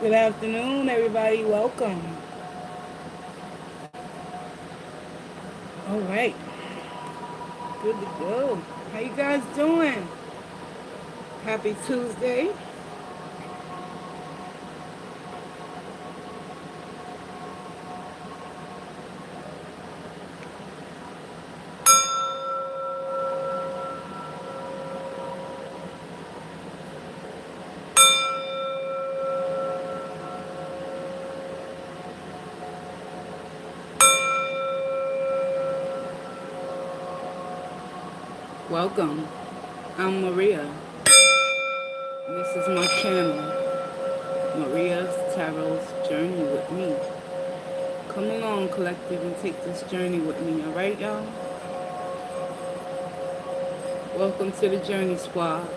Good afternoon, everybody. Welcome. All right, good to go. How you guys doing? Happy Tuesday. Welcome. I'm Maria. This is my channel, Maria's Tarot's Journey with me. Come along, collective, and take this journey with me. All right, y'all. Welcome to the Journey Squad.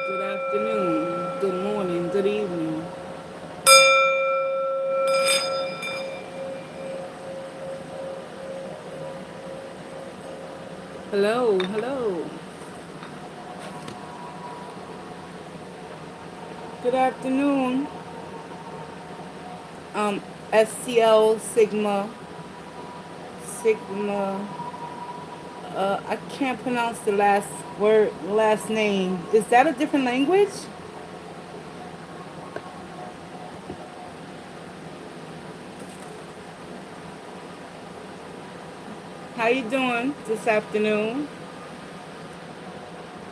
Good afternoon. Good morning. Good evening. Hello. Hello. Good afternoon. SCL Sigma. I can't pronounce the last name. Is that a different language? How you doing this afternoon?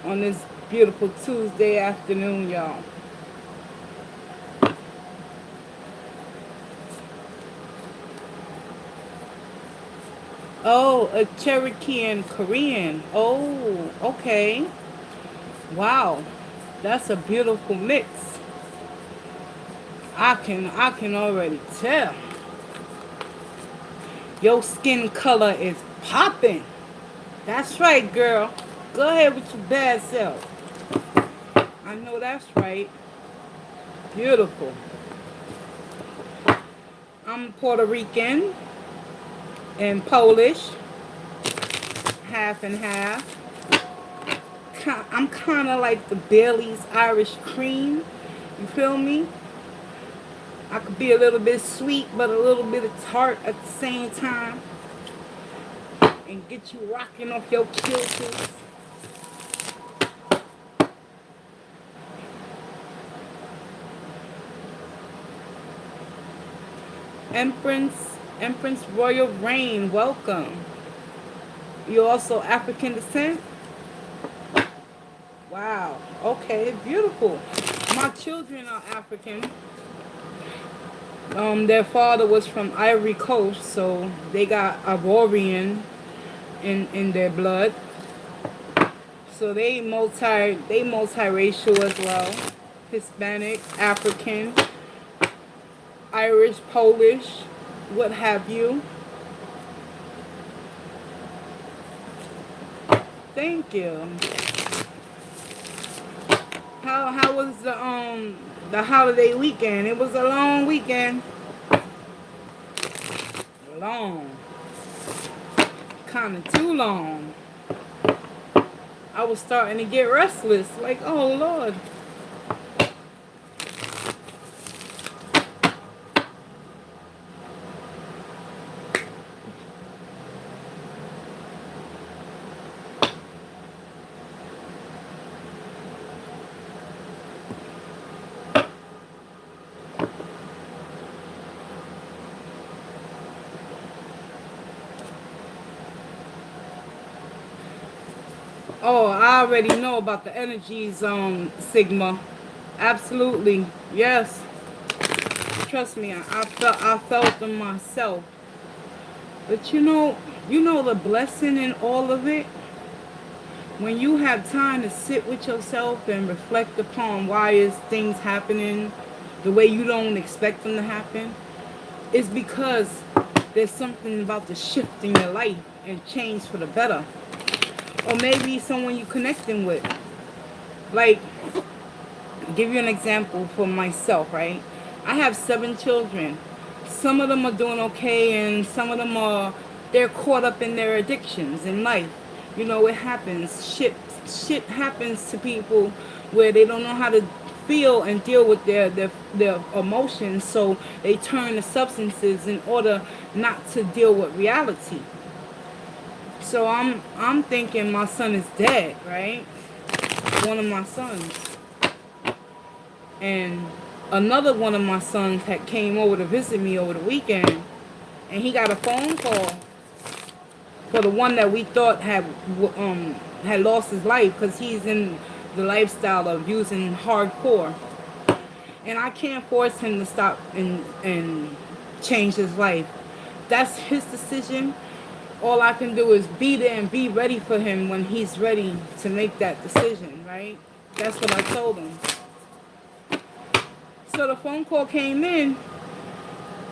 On this beautiful Tuesday afternoon, y'all. Oh, a Cherokee and Korean. Oh, okay. Wow, that's a beautiful mix. I can already tell. Your skin color is popping. That's right, girl. Go ahead with your bad self. I know that's right. Beautiful. I'm Puerto Rican and Polish, half and half. I'm kind of like the Bailey's Irish cream. You feel me? I could be a little bit sweet, but a little bit of tart at the same time. And get you rocking off your kilters. Empress Royal Reign, welcome. You're also African descent? Wow. Okay, beautiful. My children are African. Their father was from Ivory Coast, so they got Ivorian in their blood. So they multiracial as well. Hispanic, African, Irish, Polish, what have you. Thank you. How was the holiday weekend? It was a long weekend. Long. Kinda too long. I was starting to get restless. Like, oh Lord. Oh, I already know about the energies, Sigma. Absolutely. Yes. Trust me, I felt them myself. But you know the blessing in all of it? When you have time to sit with yourself and reflect upon why is things happening the way you don't expect them to happen, it's because there's something about the shift in your life and change for the better. Or maybe someone you connecting with. Like, give you an example for myself, right? I have 7 children. Some of them are doing okay, and some of them they're caught up in their addictions in life. You know, it happens. Shit happens to people where they don't know how to feel and deal with their emotions, so they turn to substances in order not to deal with reality. So I'm thinking my son is dead, right? One of my sons. And another one of my sons had came over to visit me over the weekend, and he got a phone call for the one that we thought had lost his life, because he's in the lifestyle of using hardcore. And I can't force him to stop and change his life. That's his decision. All I can do is be there and be ready for him when he's ready to make that decision, right? That's what I told him. So the phone call came in,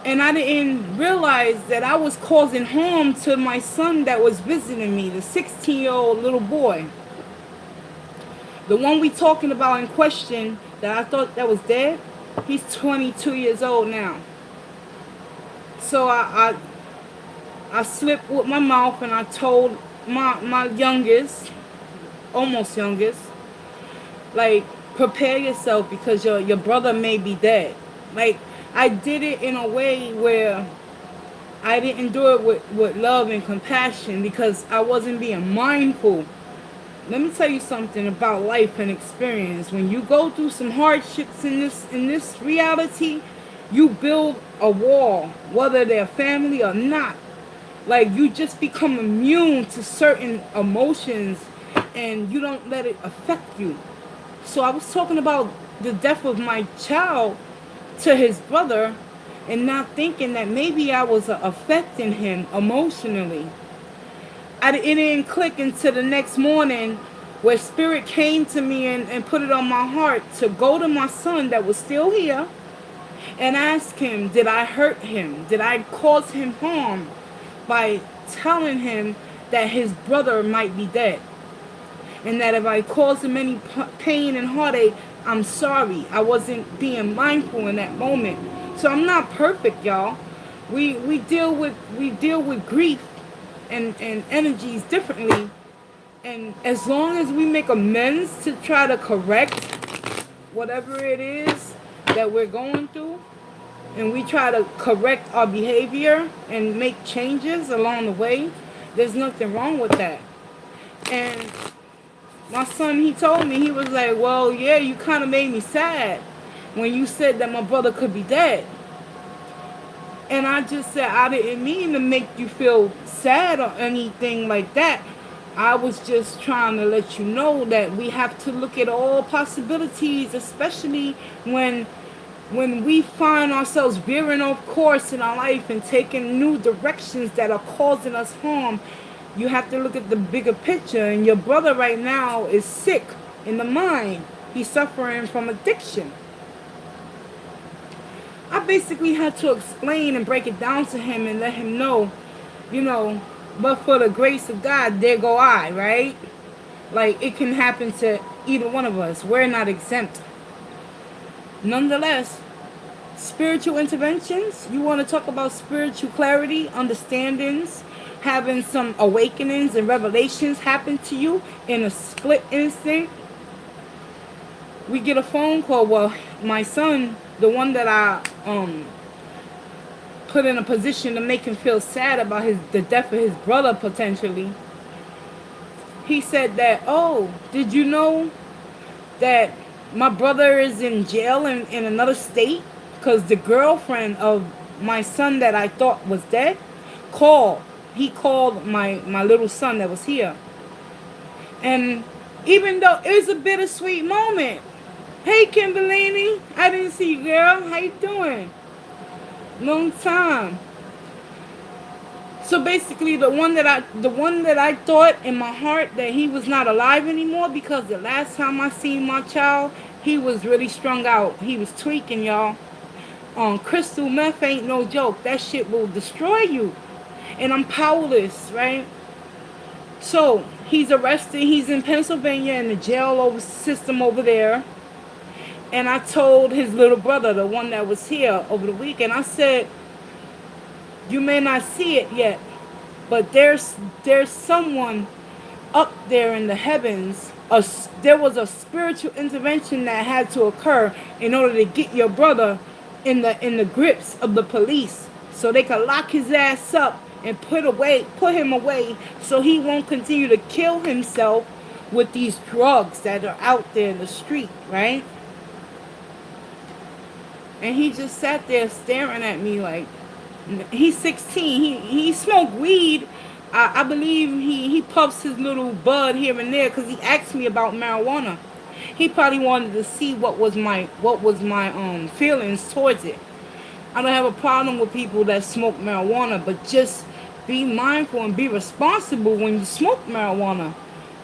and I didn't realize that I was causing harm to my son that was visiting me, the 16-year-old little boy. The one we talking about in question that I thought that was dead, he's 22 years old now. So I slipped with my mouth and I told my youngest, almost youngest, like, prepare yourself because your brother may be dead. Like, I did it in a way where I didn't do it with love and compassion, because I wasn't being mindful. Let me tell you something about life and experience. When you go through some hardships in this reality, you build a wall, whether they're family or not. Like, you just become immune to certain emotions, and you don't let it affect you. So I was talking about the death of my child to his brother, and not thinking that maybe I was affecting him emotionally. It didn't click until the next morning, where Spirit came to me and put it on my heart to go to my son that was still here and ask him, did I hurt him? Did I cause him harm by telling him that his brother might be dead? And that if I caused him any pain and heartache, I'm sorry. I wasn't being mindful in that moment. So I'm not perfect, y'all. We deal with grief and energies differently. And as long as we make amends to try to correct whatever it is that we're going through, and we try to correct our behavior and make changes along the way, there's nothing wrong with that. And my son, he told me, he was like, well, yeah, you kind of made me sad when you said that my brother could be dead. And I just said, I didn't mean to make you feel sad or anything like that. I was just trying to let you know that we have to look at all possibilities, especially when we find ourselves veering off course in our life and taking new directions that are causing us harm. You have to look at the bigger picture. And your brother right now is sick in the mind. He's suffering from addiction. I basically had to explain and break it down to him and let him know, but for the grace of God, there go I, right? Like, it can happen to either one of us. We're not exempt. Nonetheless, spiritual interventions, you want to talk about spiritual clarity, understandings, having some awakenings and revelations happen to you in a split instant. We get a phone call. Well, my son, the one that I put in a position to make him feel sad about the death of his brother potentially, he said that, oh, did you know that my brother is in jail in another state? Because the girlfriend of my son that I thought was dead he called my little son that was here. And even though it was a bittersweet moment. Hey, Kimberly, I didn't see you, girl. How you doing? Long time. So basically, the one that I thought in my heart that he was not alive anymore, because the last time I seen my child, he was really strung out. He was tweaking, y'all. Crystal meth ain't no joke. That shit will destroy you. And I'm powerless, right? So he's arrested. He's in Pennsylvania in the jail system over there. And I told his little brother, the one that was here over the weekend, I said, you may not see it yet, but there's someone up there in the heavens, there was a spiritual intervention that had to occur in order to get your brother in the grips of the police, so they could lock his ass up and put him away, so he won't continue to kill himself with these drugs that are out there in the street, right? And he just sat there staring at me like, he's 16. He smoked weed. I believe he puffs his little bud here and there because he asked me about marijuana. He probably wanted to see what was my feelings towards it. I don't have a problem with people that smoke marijuana, but just be mindful and be responsible when you smoke marijuana,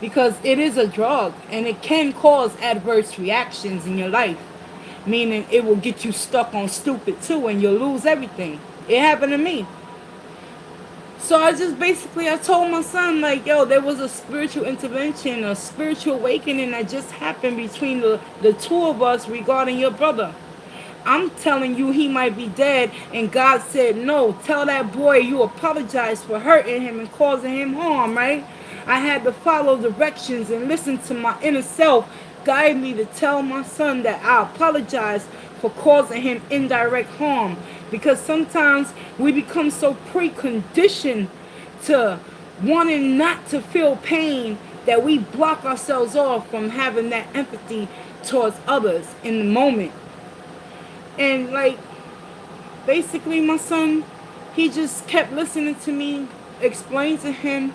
because it is a drug and it can cause adverse reactions in your life, meaning it will get you stuck on stupid too and you'll lose everything. It happened to me. So I told my son, like, yo, there was a spiritual intervention, a spiritual awakening that just happened between the two of us regarding your brother. I'm telling you he might be dead, and God said, no, tell that boy you apologize for hurting him and causing him harm, right? I had to follow directions and listen to my inner self guide me to tell my son that I apologize for causing him indirect harm, because sometimes we become so preconditioned to wanting not to feel pain that we block ourselves off from having that empathy towards others in the moment. And like, basically my son, he just kept listening to me explain to him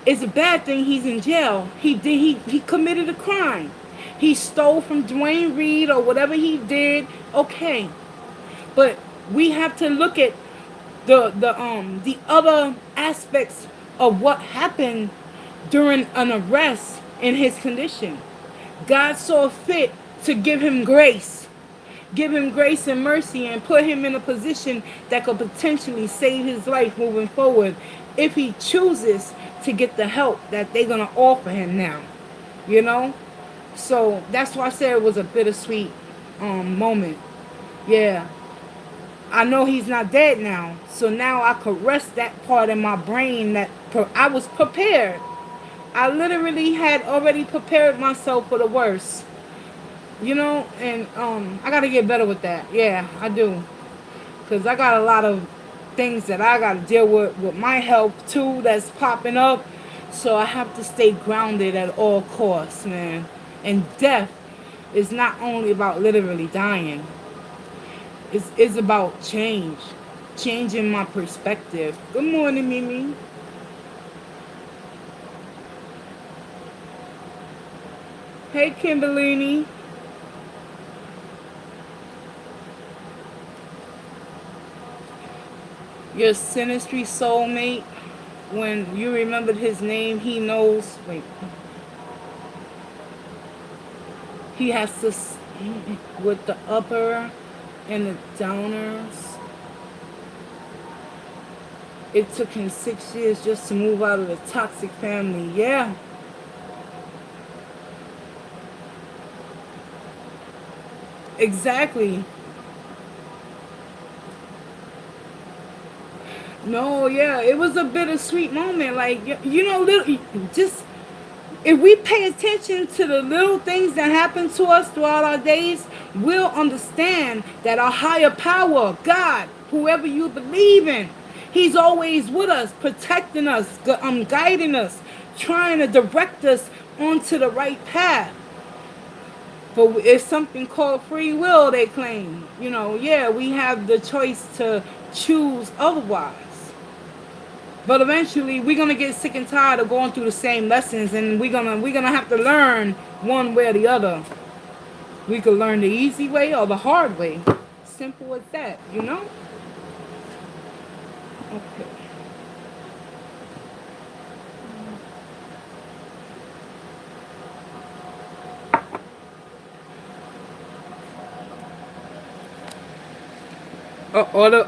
it's a bad thing he's in jail. He committed a crime. He stole from Dwayne Reed or whatever he did. Okay. But we have to look at the other aspects of what happened during an arrest in his condition. God saw fit to give him grace. Give him grace and mercy and put him in a position that could potentially save his life moving forward if he chooses to get the help that they're going to offer him now. You know? So that's why I said it was a bittersweet moment. Yeah. I know he's not dead now. So now I could rest that part in my brain that I was prepared. I literally had already prepared myself for the worst. You know, and I got to get better with that. Yeah, I do. Because I got a lot of things that I got to deal with my health too that's popping up. So I have to stay grounded at all costs, man. And death is not only about literally dying. It's about change. Changing my perspective. Good morning, Mimi. Hey, Kimberly. Your sinistry soulmate, when you remembered his name, he knows. Wait. He has to, with the upper and the downers. It took him 6 years just to move out of the toxic family. Yeah. Exactly. No, yeah, it was a bittersweet moment. Like, you know, just if we pay attention to the little things that happen to us throughout our days, we'll understand that our higher power, God, whoever you believe in, he's always with us, protecting us, guiding us, trying to direct us onto the right path. But it's something called free will, they claim. You know, yeah, we have the choice to choose otherwise. But eventually, we're gonna get sick and tired of going through the same lessons, and we're gonna have to learn one way or the other. We could learn the easy way or the hard way. Simple as that, you know. Okay.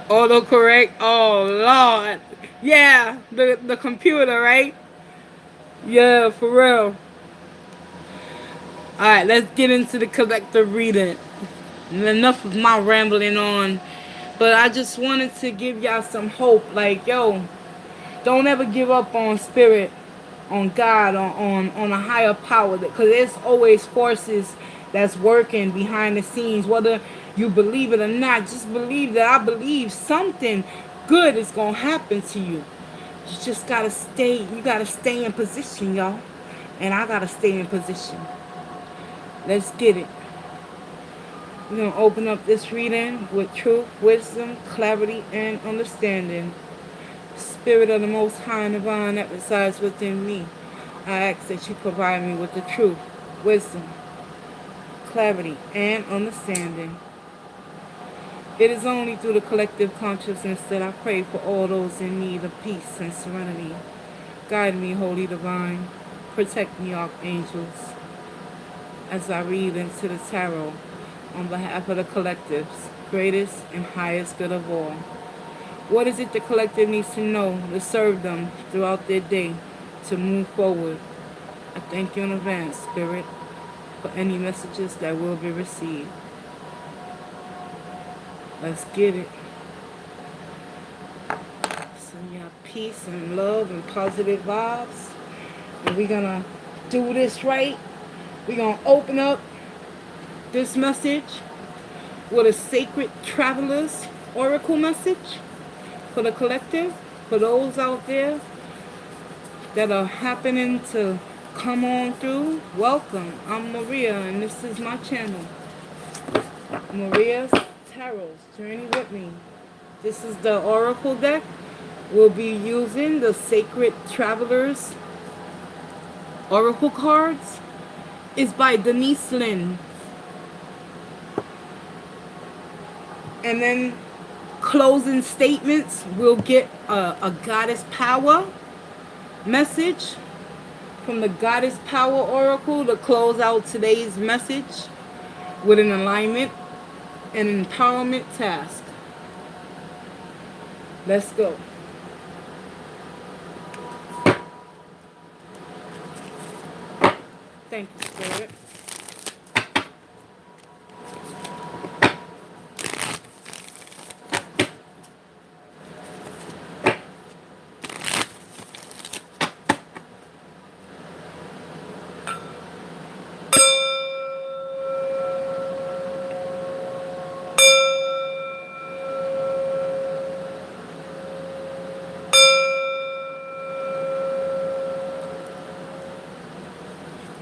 Auto correct. Oh Lord. Yeah, the computer, right? Yeah, for real. Alright, let's get into the collective reading. Enough of my rambling on. But I just wanted to give y'all some hope. Like, yo, don't ever give up on spirit. on God, on a higher power, because there's always forces that's working behind the scenes, whether you believe it or not. Just believe that I believe something good is gonna happen to you. You just gotta stay, you gotta stay in position, y'all. And I gotta stay in position. Let's get it. We're gonna open up this reading with truth, wisdom, clarity, and understanding. Spirit of the Most High and Divine that resides within me, I ask that you provide me with the truth, wisdom, clarity, and understanding. It is only through the collective consciousness that I pray for all those in need of peace and serenity. Guide me, Holy Divine. Protect me, Archangels, as I read into the tarot on behalf of the collective's greatest and highest good of all. What is it the collective needs to know to serve them throughout their day to move forward? I thank you in advance, Spirit, for any messages that will be received. Let's get it. Send y'all peace and love and positive vibes. And we're going to do this right. We're going to open up this message with a Sacred Travelers Oracle message for the collective, for those out there that are happening to come on through. Welcome. I'm Maria, and this is my channel, Maria's Tarot. Journey with me. This is the Oracle deck. We'll be using the Sacred Travelers Oracle cards. It's by Denise Lynn. And then closing statements, we'll get a Goddess Power message from the Goddess Power Oracle to close out today's message with an alignment and empowerment task. Let's go. Thank you, Spirit.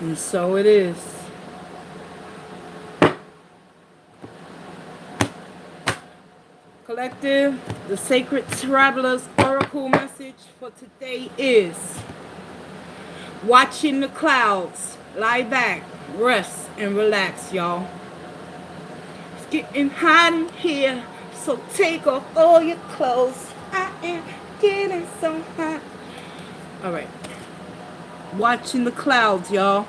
And so it is. Collective, the Sacred Travelers Oracle message for today is: watching the clouds. Lie back, rest, and relax, y'all. It's getting hot in here, so take off all your clothes. I am getting so hot. All right. Watching the clouds, y'all.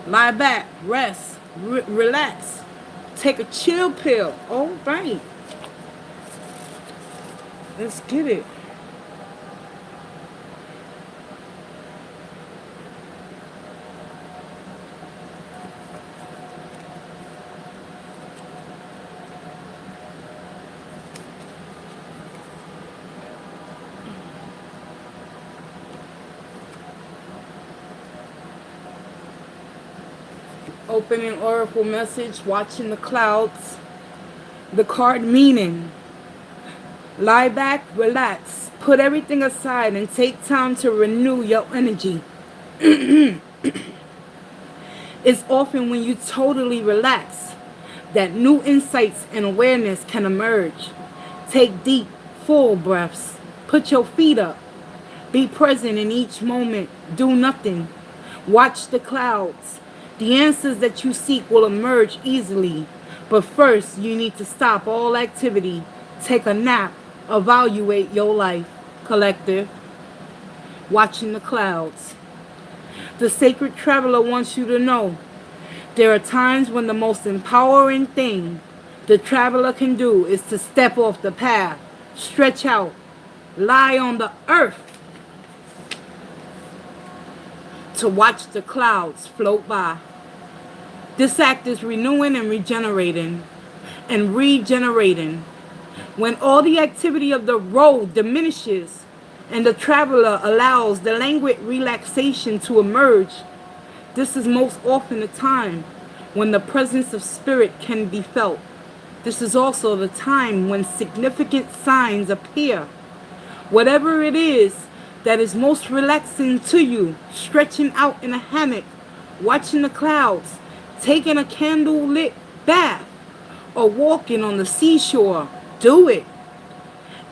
Lie back, rest, relax. Take a chill pill. All right. Let's get it. Opening Oracle message, watching the clouds. The card meaning: lie back, relax, put everything aside and take time to renew your energy. It's often when you totally relax that new insights and awareness can emerge. Take deep, full breaths. Put your feet up. Be present in each moment. Do nothing. Watch the clouds. The answers that you seek will emerge easily. But first, you need to stop all activity. Take a nap. Evaluate your life. Collective. Watching the clouds. The Sacred Traveler wants you to know there are times when the most empowering thing the traveler can do is to step off the path, stretch out, lie on the earth, to watch the clouds float by. This act is renewing and regenerating and regenerating. When all the activity of the road diminishes, and the traveler allows the languid relaxation to emerge. This is most often the time when the presence of spirit can be felt. This is also the time when significant signs appear. Whatever it is that is most relaxing to you, stretching out in a hammock, watching the clouds, taking a candle-lit bath, or walking on the seashore, do it.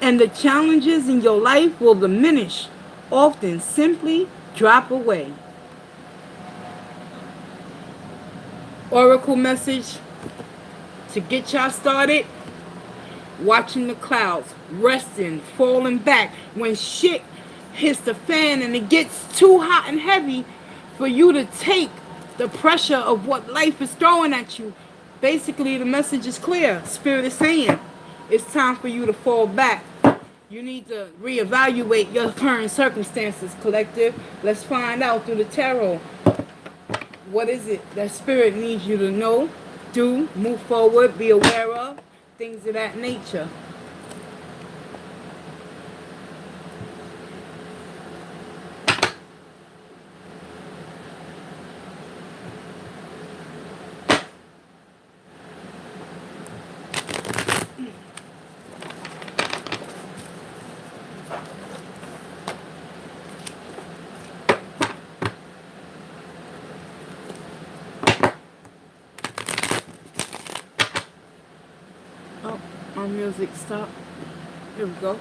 And the challenges in your life will diminish, often simply drop away. Oracle message to get y'all started. Watching the clouds, resting, falling back. When shit hits the fan and it gets too hot and heavy for you to take the pressure of what life is throwing at you. Basically, the message is clear. Spirit is saying it's time for you to fall back. You need to reevaluate your current circumstances, collective. Let's find out through the tarot. What is it that spirit needs you to know, do, move forward, be aware of, things of that nature. Oh, our music stopped. Here we go.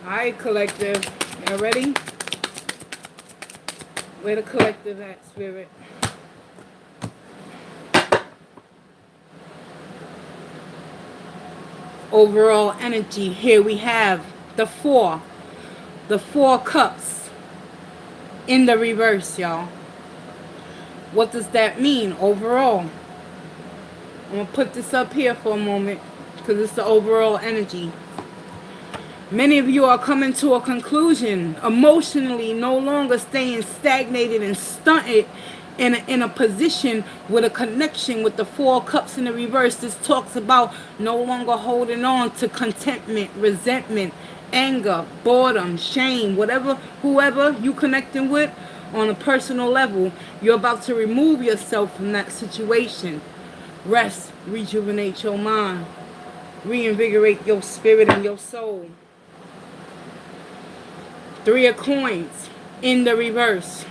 Alright, collective. Y'all ready? Where the collective at, spirit? Overall energy. Here we have the four cups in the reverse, y'all. What does that mean overall? I'm going to put this up here for a moment because it's the overall energy. Many of you are coming to a conclusion, emotionally no longer staying stagnated and stunted in a position with a connection with the four cups in the reverse. This talks about no longer holding on to contentment, resentment, anger, boredom, shame, whoever you connecting with on a personal level. You're about to remove yourself from that situation. Rest, rejuvenate your mind, reinvigorate your spirit and your soul. 3 of coins in the reverse.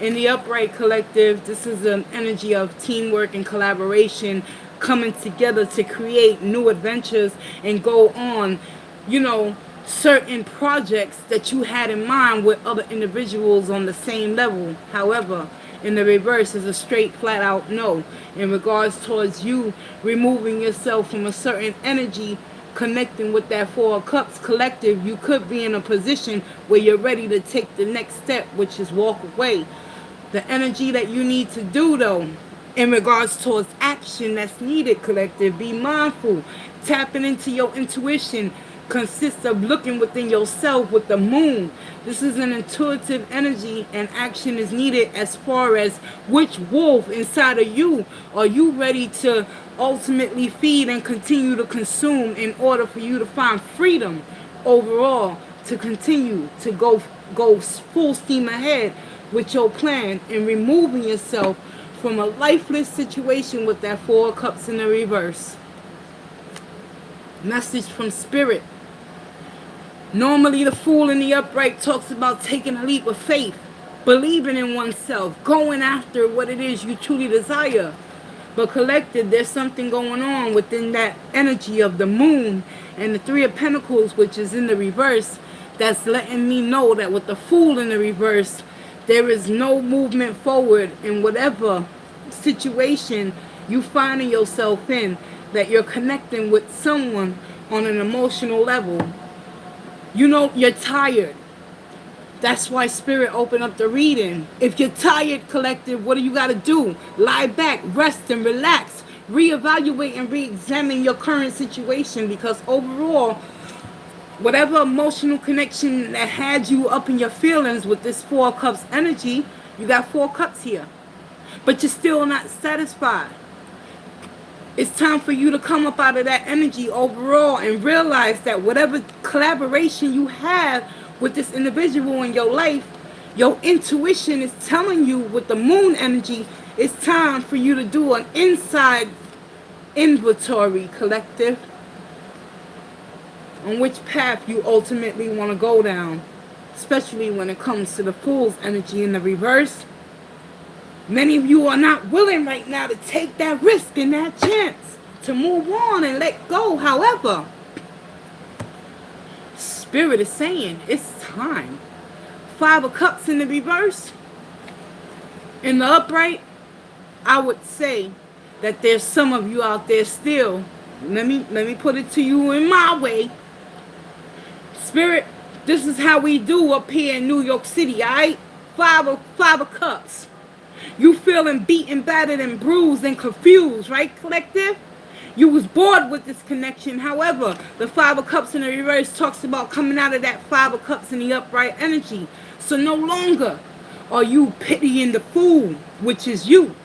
In the upright, collective, this is an energy of teamwork and collaboration, coming together to create new adventures and go on, certain projects that you had in mind with other individuals on the same level. However, in the reverse is a straight flat out no in regards towards you removing yourself from a certain energy. Connecting with that 4 of cups, collective, you could be in a position where you're ready to take the next step, which is walk away. The energy that you need to do, though, in regards towards action that's needed, collective, be mindful. Tapping into your intuition consists of looking within yourself with the moon. This is an intuitive energy, and action is needed as far as which wolf inside of you are you ready to ultimately feed and continue to consume in order for you to find freedom overall to continue to go full steam ahead with your plan and removing yourself from a lifeless situation with that 4 of cups in the reverse. Message from spirit. Normally the fool in the upright talks about taking a leap of faith, believing in oneself, going after what it is you truly desire. But collected, there's something going on within that energy of the moon and the 3 of Pentacles, which is in the reverse, that's letting me know that with the fool in the reverse, there is no movement forward in whatever situation you finding yourself in, that you're connecting with someone on an emotional level. You know, you're tired. That's why Spirit opened up the reading. If you're tired, collective, what do you got to do? Lie back, rest, and relax. Reevaluate and re-examine your current situation, because overall, whatever emotional connection that had you up in your feelings with this Four of Cups energy, you got 4 cups here. But you're still not satisfied. It's time for you to come up out of that energy overall and realize that whatever collaboration you have with this individual in your life, your intuition is telling you with the moon energy, it's time for you to do an inside inventory, collective, on which path you ultimately want to go down, especially when it comes to the Fool's energy in the reverse. Many of you are not willing right now to take that risk and that chance to move on and let go. However, Spirit is saying it's time. 5 of Cups in the reverse. In the upright, I would say that there's some of you out there still. Let me put it to you in my way. Spirit, this is how we do up here in New York City, alright? 5 of Cups. You feeling beaten, battered, and bruised and confused, right, collective? You was bored with this connection. However, the 5 of Cups in the reverse talks about coming out of that 5 of Cups in the upright energy. So no longer are you pitying the fool, which is you.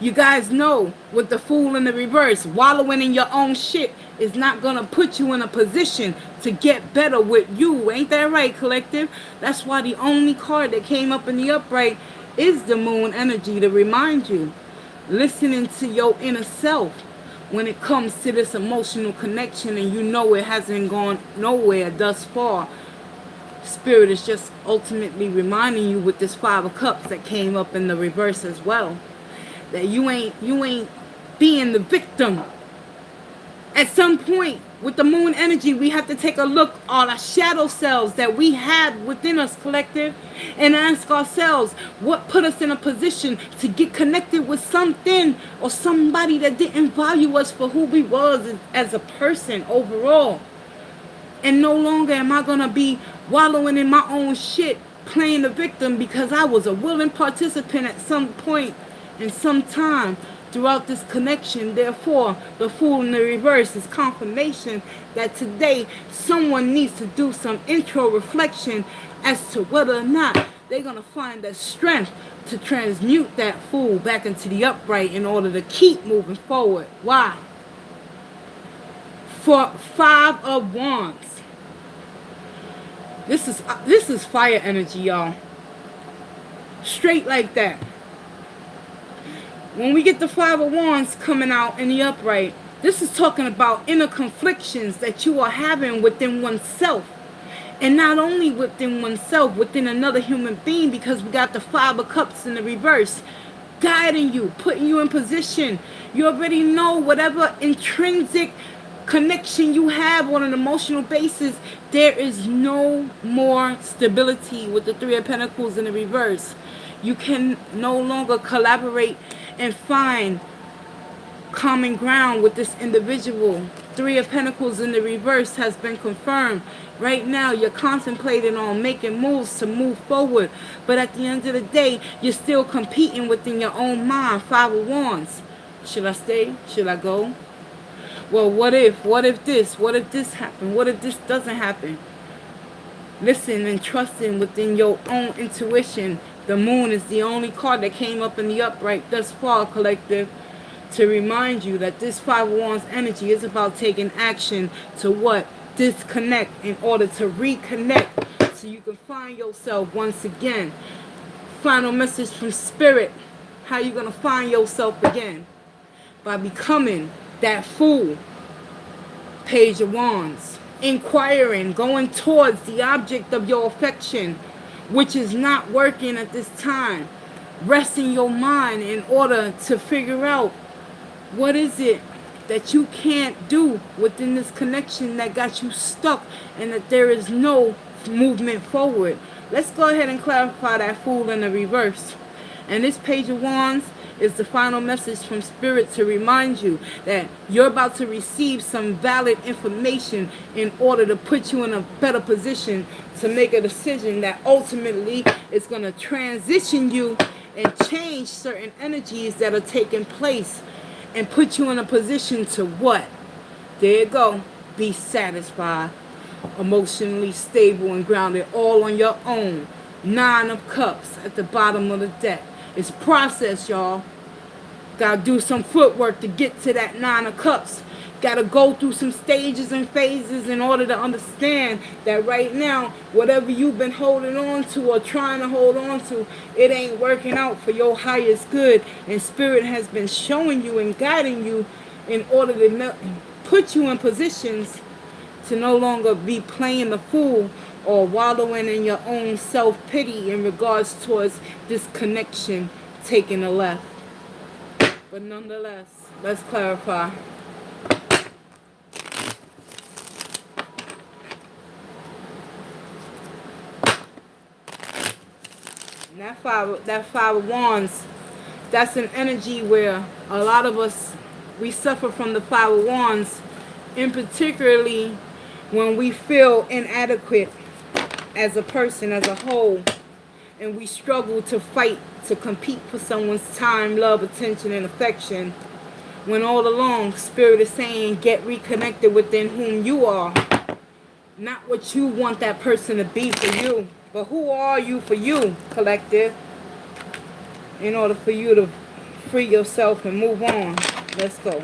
You guys know, with the Fool in the reverse, wallowing in your own shit is not going to put you in a position to get better with you. Ain't that right, collective? That's why the only card that came up in the upright is the moon energy, to remind you, listening to your inner self when it comes to this emotional connection, and you know it hasn't gone nowhere thus far. Spirit is just ultimately reminding you with this 5 of Cups that came up in the reverse as well, that you ain't being the victim. At some point with the moon energy, we have to take a look at our shadow selves that we have within us, collective, and ask ourselves what put us in a position to get connected with something or somebody that didn't value us for who we was as a person overall. And no longer am I gonna be wallowing in my own shit, playing the victim, because I was a willing participant at some point in some time throughout this connection. Therefore, the Fool in the reverse is confirmation that today someone needs to do some intro reflection as to whether or not they're going to find the strength to transmute that Fool back into the upright in order to keep moving forward. Why? For 5 of Wands. This is fire energy, y'all. Straight like that. When we get the 5 of Wands coming out in the upright, this is talking about inner conflictions that you are having within oneself. And not only within oneself, within another human being, because we got the 5 of Cups in the reverse, guiding you, putting you in position. You already know whatever intrinsic connection you have on an emotional basis, there is no more stability with the 3 of Pentacles in the reverse. You can no longer collaborate and find common ground with this individual. 3 of Pentacles in the reverse has been confirmed. Right now, you're contemplating on making moves to move forward. But at the end of the day, you're still competing within your own mind. 5 of Wands. Should I stay? Should I go? Well, what if? What if this? What if this happens? What if this doesn't happen? Listen and trusting within your own intuition. The moon is the only card that came up in the upright thus far, collective, to remind you that this 5 of Wands energy is about taking action to what? Disconnect in order to reconnect so you can find yourself once again. Final message from Spirit. How you going to find yourself again? By becoming that Fool. Page of Wands. Inquiring, going towards the object of your affection, which is not working at this time. Resting your mind in order to figure out what is it that you can't do within this connection that got you stuck, and that there is no movement forward. Let's go ahead and clarify that Fool in the reverse. And this Page of Wands is the final message from Spirit to remind you that you're about to receive some valid information in order to put you in a better position to make a decision that ultimately is going to transition you and change certain energies that are taking place and put you in a position to what? There you go. Be satisfied, emotionally stable and grounded, all on your own. 9 of Cups at the bottom of the deck. It's process, y'all. Gotta do some footwork to get to that 9 of Cups. Gotta go through some stages and phases in order to understand that right now, whatever you've been holding on to or trying to hold on to, it ain't working out for your highest good. And Spirit has been showing you and guiding you in order to put you in positions to no longer be playing the fool or wallowing in your own self-pity in regards towards this connection taking a left. But nonetheless, let's clarify. And that five of Wands, that's an energy where a lot of us, we suffer from the Five of Wands, in particularly when we feel inadequate as a person, as a whole, and we struggle to fight, to compete for someone's time, love, attention, and affection, when all along Spirit is saying get reconnected within whom you are, not what you want that person to be for you, but who are you for you, collective, in order for you to free yourself and move on. Let's go.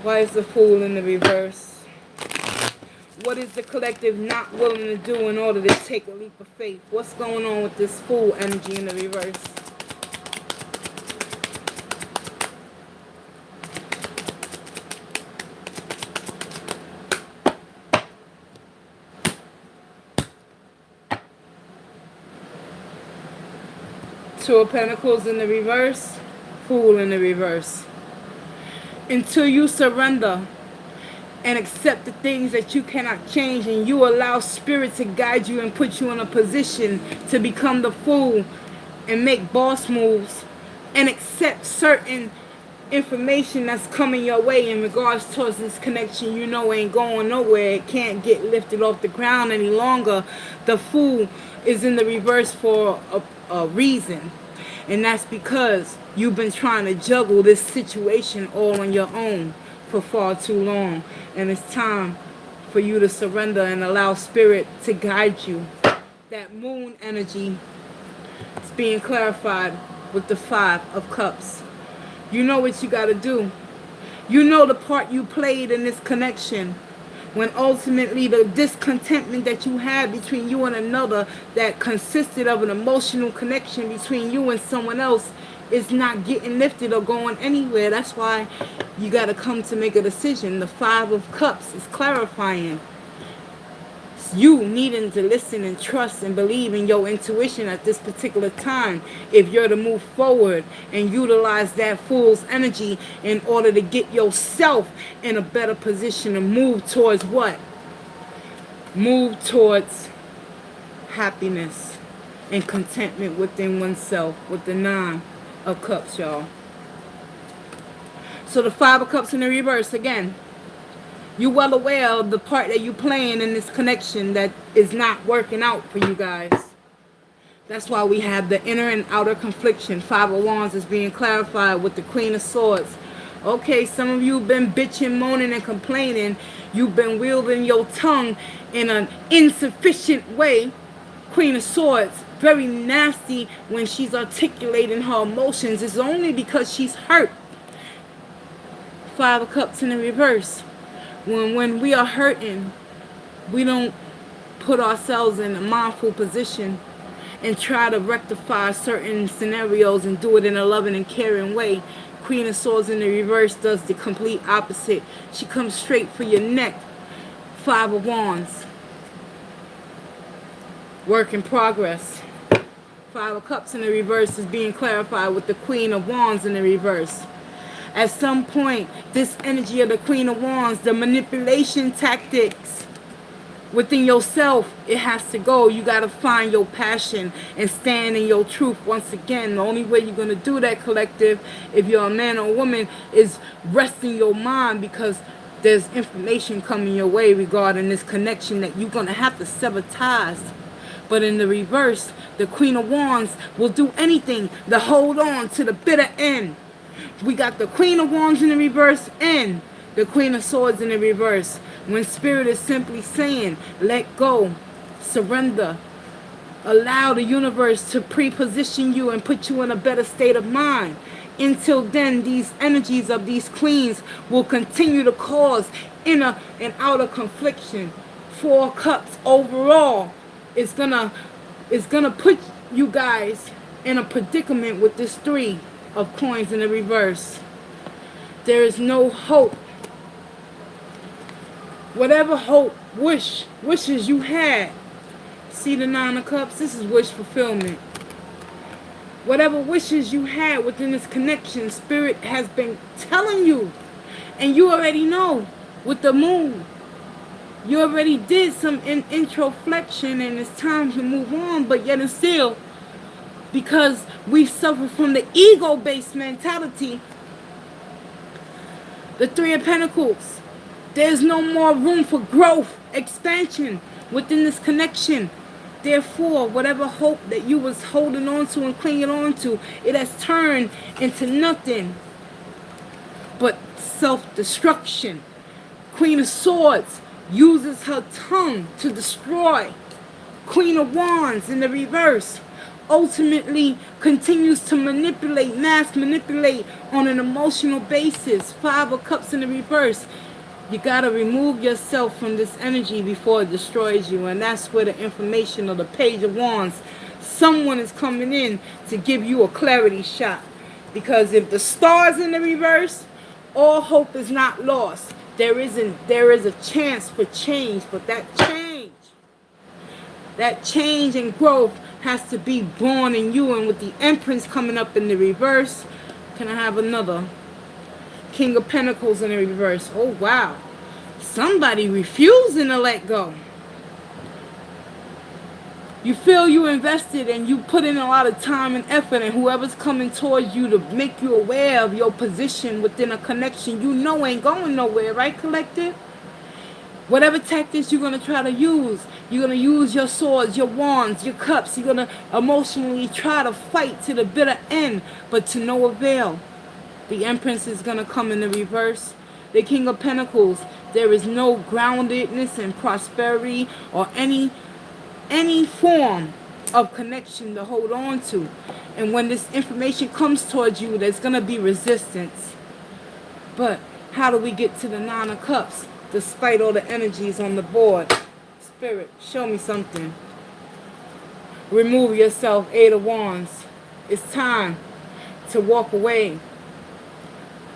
Why is the Fool in the reverse? What is the collective not willing to do in order to take a leap of faith? What's going on with this Fool energy in the reverse? Two of Pentacles in the reverse, Fool in the reverse. Until you surrender and accept the things that you cannot change, and you allow Spirit to guide you and put you in a position to become the Fool and make boss moves and accept certain information that's coming your way in regards towards this connection you know ain't going nowhere. It can't get lifted off the ground any longer. The Fool is in the reverse for a reason, and that's because you've been trying to juggle this situation all on your own for far too long, and it's time for you to surrender and allow Spirit to guide you. That Moon energy is being clarified with the Five of Cups. You know what you got to do. You know the part you played in this connection, when ultimately the discontentment that you had between you and another that consisted of an emotional connection between you and someone else is not getting lifted or going anywhere. That's why you got to come to make a decision. The Five of Cups is clarifying. It's you needing to listen and trust and believe in your intuition at this particular time if you're to move forward and utilize that Fool's energy in order to get yourself in a better position to move towards what? Move towards happiness and contentment within oneself with the Nine of Cups, y'all. So the Five of Cups in the reverse again. You're well aware of the part that you're playing in this connection that is not working out for you guys. That's why we have the inner and outer confliction. Five of Wands is being clarified with the Queen of Swords. Okay, some of you have been bitching, moaning, and complaining. You've been wielding your tongue in an insufficient way. Queen of Swords, very nasty when she's articulating her emotions. It's only because she's hurt. Five of Cups in the reverse. When we are hurting, we don't put ourselves in a mindful position and try to rectify certain scenarios and do it in a loving and caring way. Queen of Swords in the reverse does the complete opposite. She comes straight for your neck. Five of Wands. Work in progress. Five of Cups in the reverse is being clarified with the Queen of Wands in the reverse. At some point, this energy of the Queen of Wands, the manipulation tactics Within yourself, it has to go. You got to find your passion and stand in your truth. Once again, the only way you're going to do that, collective, if you're a man or a woman, is resting your mind, because there's information coming your way regarding this connection that you're going to have to sever ties. But in the reverse, the Queen of Wands will do anything to hold on to the bitter end. We got the Queen of Wands in the reverse and the Queen of Swords in the reverse. When Spirit is simply saying, let go, surrender, allow the universe to pre-position you and put you in a better state of mind. Until then, these energies of these queens will continue to cause inner and outer confliction. 4 cups overall is gonna put you guys in a predicament with this 3 of coins in the reverse. There is no hope. Whatever hope, wishes you had. See the 9 of Cups? This is wish fulfillment. Whatever wishes you had within this connection, Spirit has been telling you. And you already know with the moon. You already did some introflexion, and it's time to move on. But yet and still, because we suffer from the ego-based mentality, the 3 of Pentacles, there's no more room for growth, expansion within this connection. Therefore, whatever hope that you was holding on to and clinging on to, it has turned into nothing but self-destruction. Queen of Swords uses her tongue to destroy. Queen of Wands in the reverse ultimately continues to manipulate, mass manipulate on an emotional basis. 5 of Cups in the reverse. You got to remove yourself from this energy before it destroys you. And that's where the information of the Page of Wands, someone is coming in to give you a clarity shot. Because if the Star's in the reverse, all hope is not lost. There is a chance for change. But that change and growth has to be born in you. And with the Empress coming up in the reverse, can I have another? King of Pentacles in the reverse. Oh, wow. Somebody refusing to let go. You feel you invested and you put in a lot of time and effort, and whoever's coming towards you to make you aware of your position within a connection you know ain't going nowhere, right, collective? Whatever tactics you're going to try to use, you're going to use your swords, your wands, your cups. You're going to emotionally try to fight to the bitter end, but to no avail. The Empress is going to come in the reverse. The King of Pentacles, there is no groundedness and prosperity or any form of connection to hold on to. And when this information comes towards you, there's going to be resistance. But how do we get to the 9 of Cups despite all the energies on the board? Spirit, show me something. Remove yourself, 8 of Wands. It's time to walk away.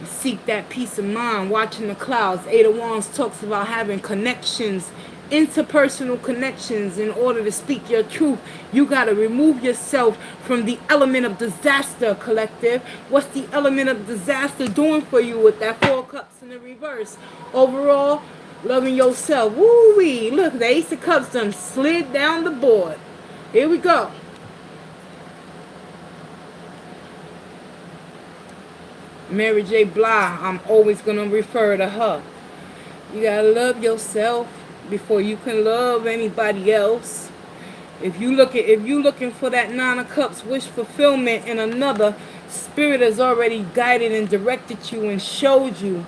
Seek that peace of mind, watching the clouds. 8 of Wands talks about having connections, interpersonal connections. In order to speak your truth, you got to remove yourself from the element of disaster, collective. What's the element of disaster doing for you with that 4 of Cups in the reverse? Overall, loving yourself. Woo-wee. Look, the Ace of Cups done slid down the board. Here we go. Mary J. Blige, I'm always going to refer to her. You got to love yourself before you can love anybody else. If you looking for that 9 of Cups wish fulfillment in another, Spirit has already guided and directed you and showed you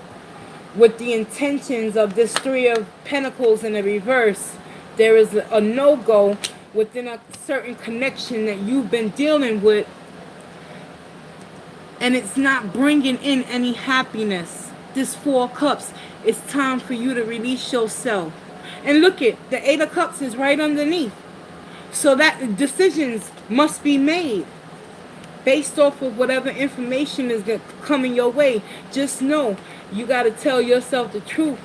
with the intentions of this 3 of Pentacles in the reverse. There is a no-go within a certain connection that you've been dealing with, and it's not bringing in any happiness. This 4 of Cups, it's time for you to release yourself. And look it, the 8 of Cups is right underneath. So that decisions must be made based off of whatever information is coming your way. Just know you got to tell yourself the truth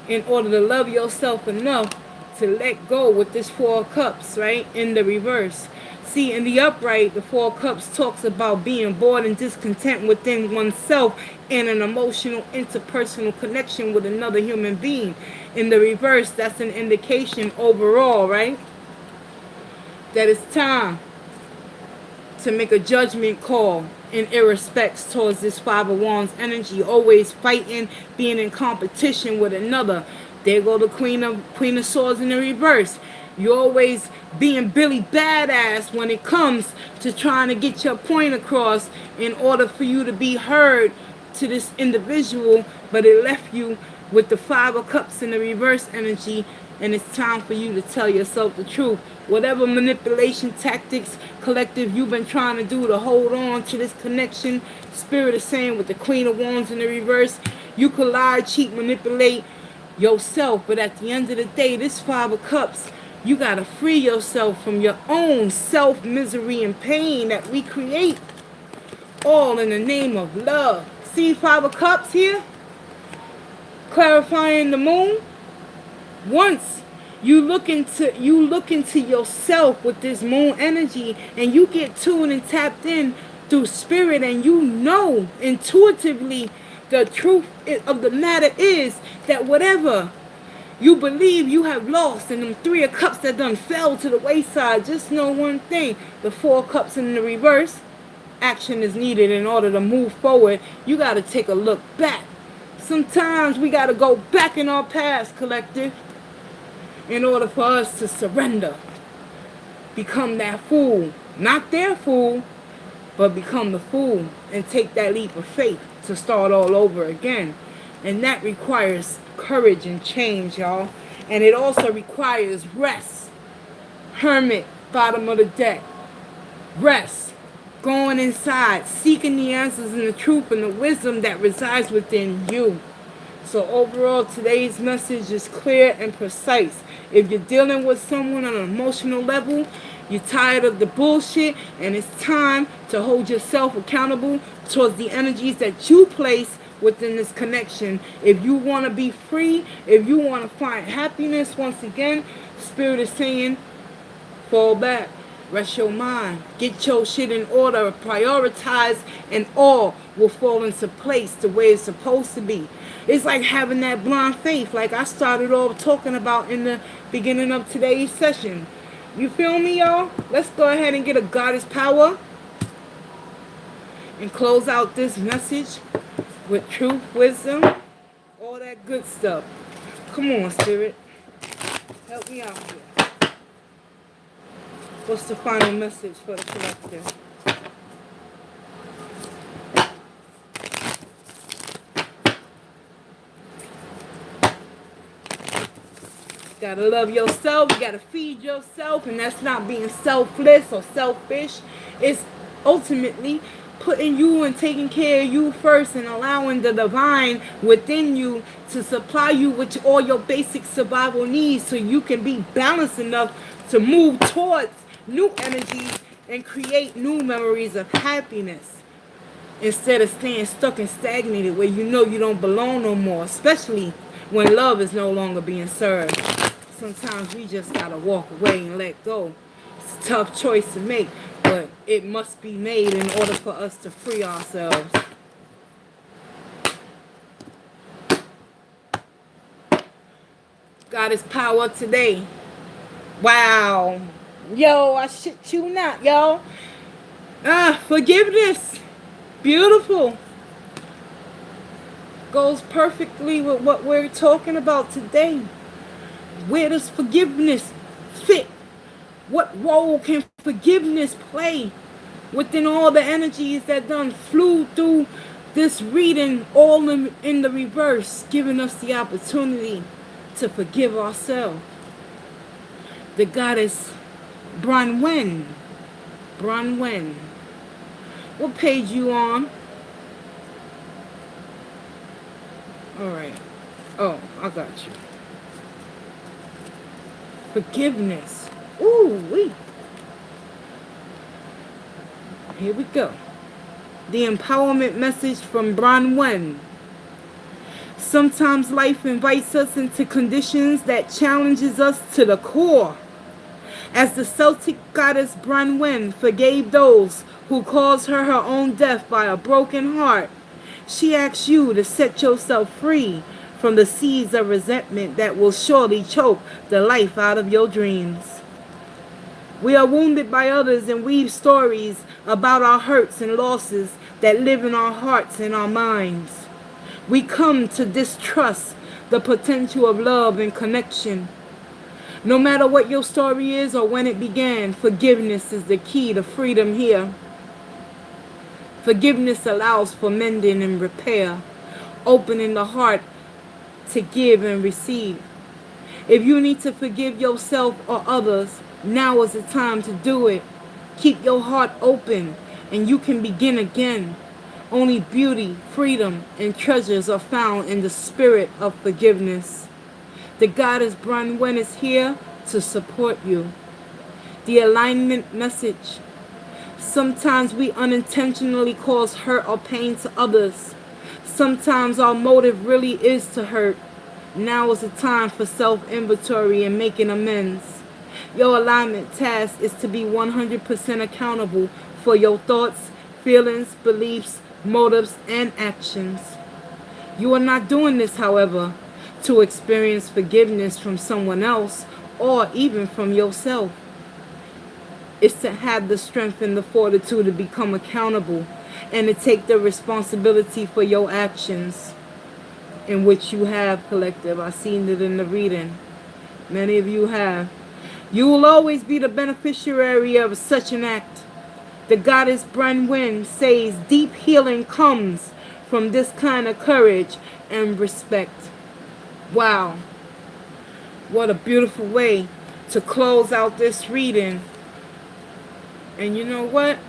in order to love yourself enough to let go with this 4 of Cups, right, in the reverse. See, in the upright, the Four Cups talks about being bored and discontent within oneself and an emotional interpersonal connection with another human being. In the reverse, that's an indication overall, right? That it's time to make a judgment call in irrespects towards this Five of Wands energy, always fighting, being in competition with another. There go the Queen of Swords in the reverse. You're always being Billy Badass when it comes to trying to get your point across in order for you to be heard to this individual, but it left you with the Five of Cups in the reverse energy, and it's time for you to tell yourself the truth. Whatever manipulation tactics, collective, you've been trying to do to hold on to this connection, Spirit is saying with the Queen of Wands in the reverse, you could lie, cheat, manipulate yourself, but at the end of the day, this Five of Cups, you got to free yourself from your own self-misery and pain that we create, all in the name of love. See Five of Cups here? Clarifying the moon. Once you look into yourself with this moon energy, and you get tuned and tapped in through spirit, and you know intuitively the truth of the matter is that whatever you believe you have lost, and them Three of Cups that done fell to the wayside, just know one thing: the Four of Cups in the reverse, action is needed in order to move forward. You got to take a look back. Sometimes we got to go back in our past, collective, in order for us to surrender. Become that fool. Not their fool, but become the fool and take that leap of faith to start all over again. And that requires courage and change, y'all. And it also requires rest. Hermit, bottom of the deck. Rest. Going inside, seeking the answers and the truth and the wisdom that resides within you. So overall, today's message is clear and precise. If you're dealing with someone on an emotional level, you're tired of the bullshit, and it's time to hold yourself accountable towards the energies that you place within this connection. If you want to be free, if you want to find happiness, once again, Spirit is saying, fall back. Rest your mind. Get your shit in order. Prioritize, and all will fall into place the way it's supposed to be. It's like having that blind faith, like I started off talking about in the beginning of today's session. You feel me, y'all? Let's go ahead and get a goddess power and close out this message with truth, wisdom, all that good stuff. Come on, Spirit. Help me out here. What's the final message for the collective? You gotta love yourself, you gotta feed yourself, and that's not being selfless or selfish. It's ultimately putting you and taking care of you first, and allowing the divine within you to supply you with all your basic survival needs so you can be balanced enough to move towards new energies and create new memories of happiness, instead of staying stuck and stagnated where you know you don't belong no more, especially when love is no longer being served. Sometimes we just gotta walk away and let go. It's a tough choice to make, but it must be made in order for us to free ourselves. Goddess power today. Wow. Yo, I shit you not, y'all. Forgiveness. Beautiful. Goes perfectly with what we're talking about today. Where does forgiveness fit? What role can forgiveness play within all the energies that done flew through this reading, all in the reverse, giving us the opportunity to forgive ourselves? The goddess Bronwen. Bronwen. What page you on? Alright. Oh, I got you. Forgiveness. Ooh, wee. Here we go. The empowerment message from Bronwen. Sometimes life invites us into conditions that challenges us to the core. As the Celtic goddess Branwen forgave those who caused her own death by a broken heart, she asks you to set yourself free from the seeds of resentment that will surely choke the life out of your dreams. We are wounded by others and weave stories about our hurts and losses that live in our hearts and our minds. We come to distrust the potential of love and connection. No matter what your story is or when it began, forgiveness is the key to freedom here. Forgiveness allows for mending and repair, opening the heart to give and receive. If you need to forgive yourself or others, now is the time to do it. Keep your heart open and you can begin again. Only beauty, freedom, and treasures are found in the spirit of forgiveness. The goddess Branwen is here to support you. The alignment message. Sometimes we unintentionally cause hurt or pain to others. Sometimes our motive really is to hurt. Now is the time for self-inventory and making amends. Your alignment task is to be 100% accountable for your thoughts, feelings, beliefs, motives, and actions. You are not doing this, however, to experience forgiveness from someone else or even from yourself. It's to have the strength and the fortitude to become accountable and to take the responsibility for your actions, in which you have, collective. I've seen it in the reading. Many of you have. You will always be the beneficiary of such an act. The goddess Branwen says deep healing comes from this kind of courage and respect. Wow. What a beautiful way to close out this reading. And you know what?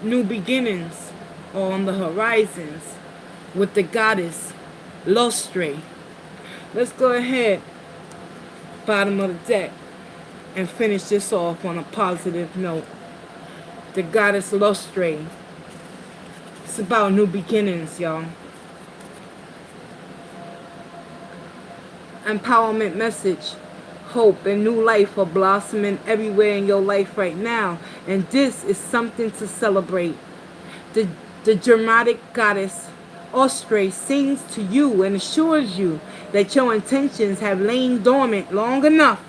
New beginnings are on the horizons with the goddess Lostre. Let's go ahead, bottom of the deck, and finish this off on a positive note. The goddess Lostre. It's about new beginnings, y'all. Empowerment message. Hope and new life are blossoming everywhere in your life right now, and this is something to celebrate. The dramatic goddess Ostre sings to you and assures you that your intentions have lain dormant long enough.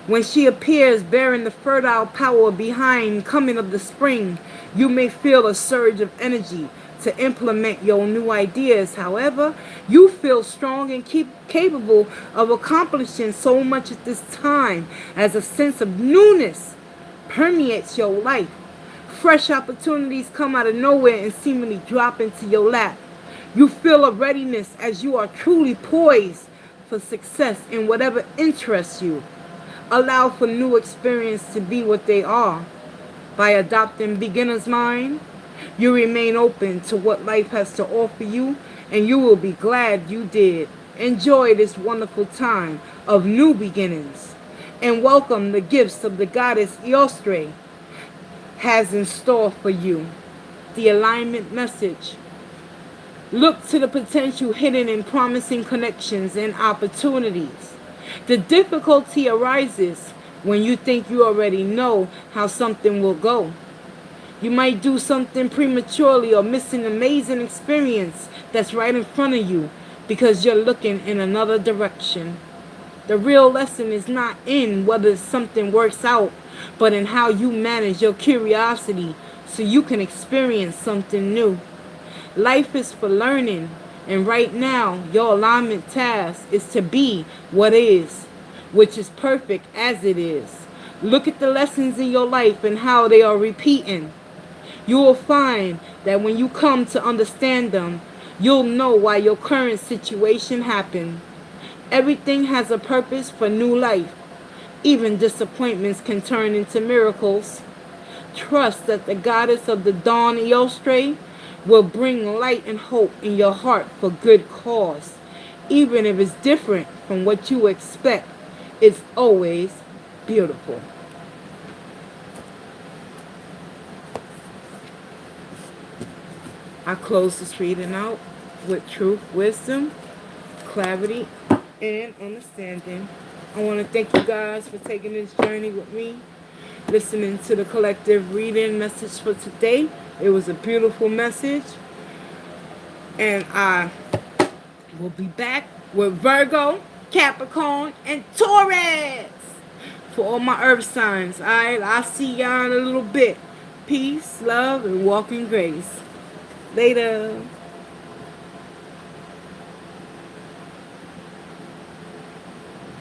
When she appears bearing the fertile power behind coming of the spring, you may feel a surge of energy to implement your new ideas. However, you feel strong and capable of accomplishing so much at this time, as a sense of newness permeates your life. Fresh opportunities come out of nowhere and seemingly drop into your lap. You feel a readiness as you are truly poised for success in whatever interests you. Allow for new experience to be what they are. By adopting beginner's mind, you remain open to what life has to offer you, and you will be glad you did. Enjoy this wonderful time of new beginnings, and welcome the gifts of the goddess Eostre has in store for you. The alignment message. Look to the potential hidden in promising connections and opportunities. The difficulty arises when you think you already know how something will go. You might do something prematurely or miss an amazing experience that's right in front of you because you're looking in another direction. The real lesson is not in whether something works out, but in how you manage your curiosity so you can experience something new. Life is for learning, and right now your alignment task is to be what is, which is perfect as it is. Look at the lessons in your life and how they are repeating. You will find that when you come to understand them, you'll know why your current situation happened. Everything has a purpose for new life. Even disappointments can turn into miracles. Trust that the goddess of the dawn, Eostre, will bring light and hope in your heart for good cause. Even if it's different from what you expect, it's always beautiful. I close this reading out with truth, wisdom, clarity, and understanding. I want to thank you guys for taking this journey with me, listening to the collective reading message for today. It was a beautiful message. And I will be back with Virgo, Capricorn, and Taurus for all my earth signs. Alright, I'll see y'all in a little bit. Peace, love, and walk in grace. Later.